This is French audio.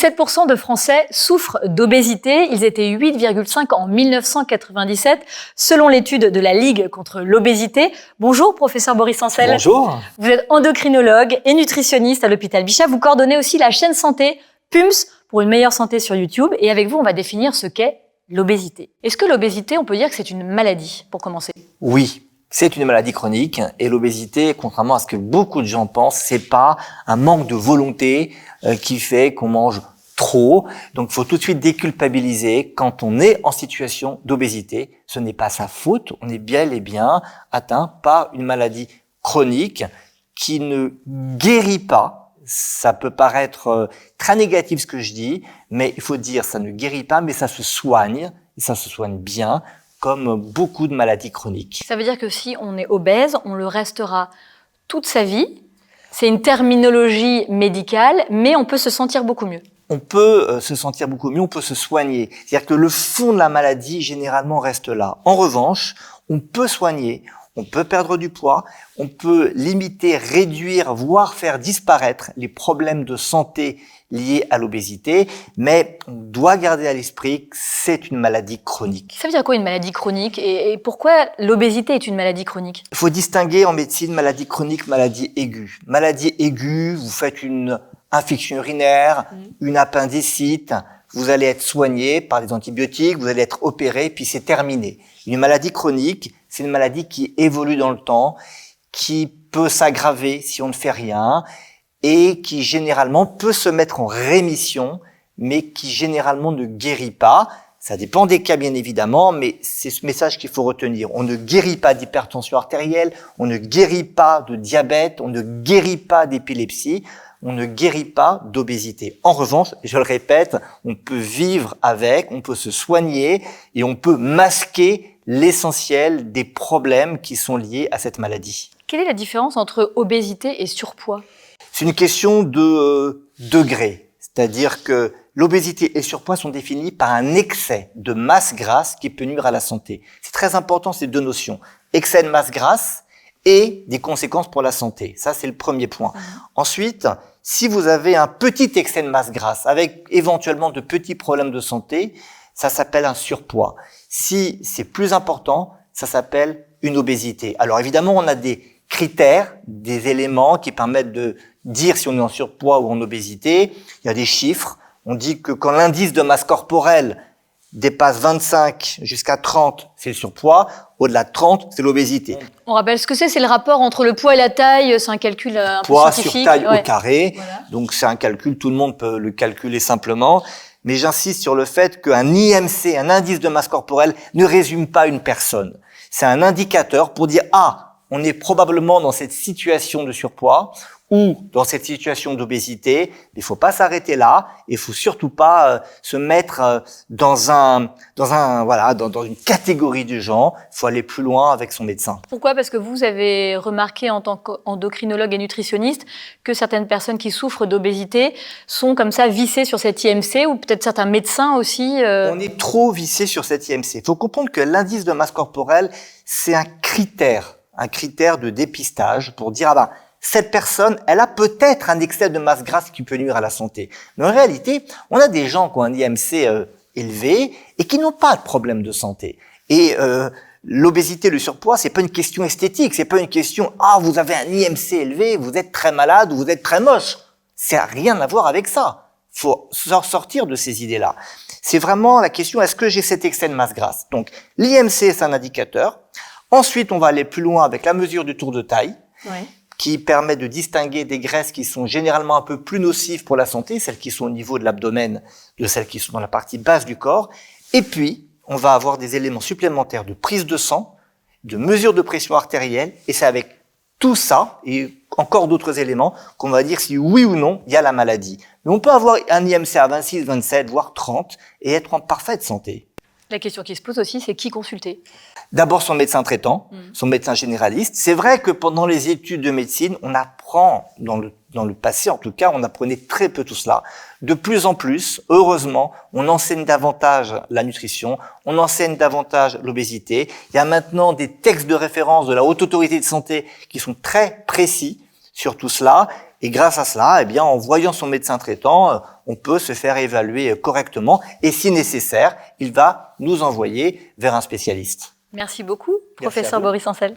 17% de Français souffrent d'obésité. Ils étaient 8,5 en 1997, selon l'étude de la Ligue contre l'obésité. Bonjour, professeur Boris Ancel. Bonjour. Vous êtes endocrinologue et nutritionniste à l'hôpital Bichat. Vous coordonnez aussi la chaîne santé PUMS pour une meilleure santé sur YouTube. Et avec vous, on va définir ce qu'est l'obésité. Est-ce que l'obésité, on peut dire que c'est une maladie, pour commencer? Oui, c'est une maladie chronique et l'obésité, contrairement à ce que beaucoup de gens pensent, c'est pas un manque de volonté qui fait qu'on mange trop. Donc, il faut tout de suite déculpabiliser quand on est en situation d'obésité. Ce n'est pas sa faute, on est bel et bien atteint par une maladie chronique qui ne guérit pas. Ça peut paraître très négatif ce que je dis, mais il faut dire ça ne guérit pas, mais ça se soigne, et ça se soigne bien, comme beaucoup de maladies chroniques. Ça veut dire que si on est obèse, on le restera toute sa vie. C'est une terminologie médicale, mais on peut se sentir beaucoup mieux. On peut se sentir beaucoup mieux, on peut se soigner. C'est-à-dire que le fond de la maladie, généralement, reste là. En revanche, on peut soigner, on peut perdre du poids, on peut limiter, réduire, voire faire disparaître les problèmes de santé liés à l'obésité, mais on doit garder à l'esprit que c'est une maladie chronique. Ça veut dire quoi une maladie chronique et pourquoi l'obésité est une maladie chronique? Il faut distinguer en médecine maladie chronique, maladie aiguë. Maladie aiguë, vous faites une infection urinaire, une appendicite, vous allez être soigné par des antibiotiques, vous allez être opéré, puis c'est terminé. Une maladie chronique, c'est une maladie qui évolue dans le temps, qui peut s'aggraver si on ne fait rien, et qui généralement peut se mettre en rémission, mais qui généralement ne guérit pas. Ça dépend des cas bien évidemment, mais c'est ce message qu'il faut retenir. On ne guérit pas d'hypertension artérielle, on ne guérit pas de diabète, on ne guérit pas d'épilepsie, on ne guérit pas d'obésité. En revanche, je le répète, on peut vivre avec, on peut se soigner et on peut masquer l'essentiel des problèmes qui sont liés à cette maladie. Quelle est la différence entre obésité et surpoids? C'est une question de degré. C'est-à-dire que l'obésité et le surpoids sont définis par un excès de masse grasse qui peut nuire à la santé. C'est très important ces deux notions. Excès de masse grasse et des conséquences pour la santé. Ça, c'est le premier point. Ensuite, si vous avez un petit excès de masse grasse avec éventuellement de petits problèmes de santé, ça s'appelle un surpoids. Si c'est plus important, ça s'appelle une obésité. Alors évidemment, on a des critères, des éléments qui permettent de dire si on est en surpoids ou en obésité. Il y a des chiffres. On dit que quand l'indice de masse corporelle dépasse 25 jusqu'à 30, c'est le surpoids. Au-delà de 30, c'est l'obésité. On rappelle ce que c'est le rapport entre le poids et la taille. C'est un calcul un peu poids scientifique. Sur taille Ouais. au carré. Voilà. Donc c'est un calcul, tout le monde peut le calculer simplement. Mais j'insiste sur le fait qu'un IMC, un indice de masse corporelle, ne résume pas une personne. C'est un indicateur pour dire « Ah, on est probablement dans cette situation de surpoids ou dans cette situation d'obésité, mais il faut pas s'arrêter là et il faut surtout pas se mettre dans une catégorie de gens. Il faut aller plus loin avec son médecin. Pourquoi? Parce que vous avez remarqué en tant qu'endocrinologue et nutritionniste que certaines personnes qui souffrent d'obésité sont comme ça vissées sur cet IMC ou peut-être certains médecins aussi. On est trop vissé sur cet IMC. Il faut comprendre que l'indice de masse corporelle, c'est un critère de dépistage pour dire cette personne, elle a peut-être un excès de masse grasse qui peut nuire à la santé. Mais en réalité, on a des gens qui ont un IMC élevé et qui n'ont pas de problème de santé. Et l'obésité, le surpoids, c'est pas une question esthétique, c'est pas une question vous avez un IMC élevé, vous êtes très malade ou vous êtes très moche. Ça n'a rien à voir avec ça. Faut sortir de ces idées-là. C'est vraiment la question, est-ce que j'ai cet excès de masse grasse? Donc l'IMC, c'est un indicateur. Ensuite, on va aller plus loin avec la mesure du tour de taille. Ouais. Qui permet de distinguer des graisses qui sont généralement un peu plus nocives pour la santé, celles qui sont au niveau de l'abdomen, de celles qui sont dans la partie basse du corps. Et puis, on va avoir des éléments supplémentaires de prise de sang, de mesure de pression artérielle, et c'est avec tout ça, et encore d'autres éléments, qu'on va dire si oui ou non, il y a la maladie. Mais on peut avoir un IMC à 26, 27, voire 30, et être en parfaite santé. La question qui se pose aussi, c'est qui consulter? D'abord son médecin traitant, son médecin généraliste. C'est vrai que pendant les études de médecine, on apprend, dans le passé en tout cas, on apprenait très peu tout cela. De plus en plus, heureusement, on enseigne davantage la nutrition, on enseigne davantage l'obésité. Il y a maintenant des textes de référence de la Haute Autorité de Santé qui sont très précis sur tout cela. Et grâce à cela, eh bien, en voyant son médecin traitant, on peut se faire évaluer correctement. Et si nécessaire, il va nous envoyer vers un spécialiste. Merci beaucoup, Merci professeur à vous. Boris Ancel.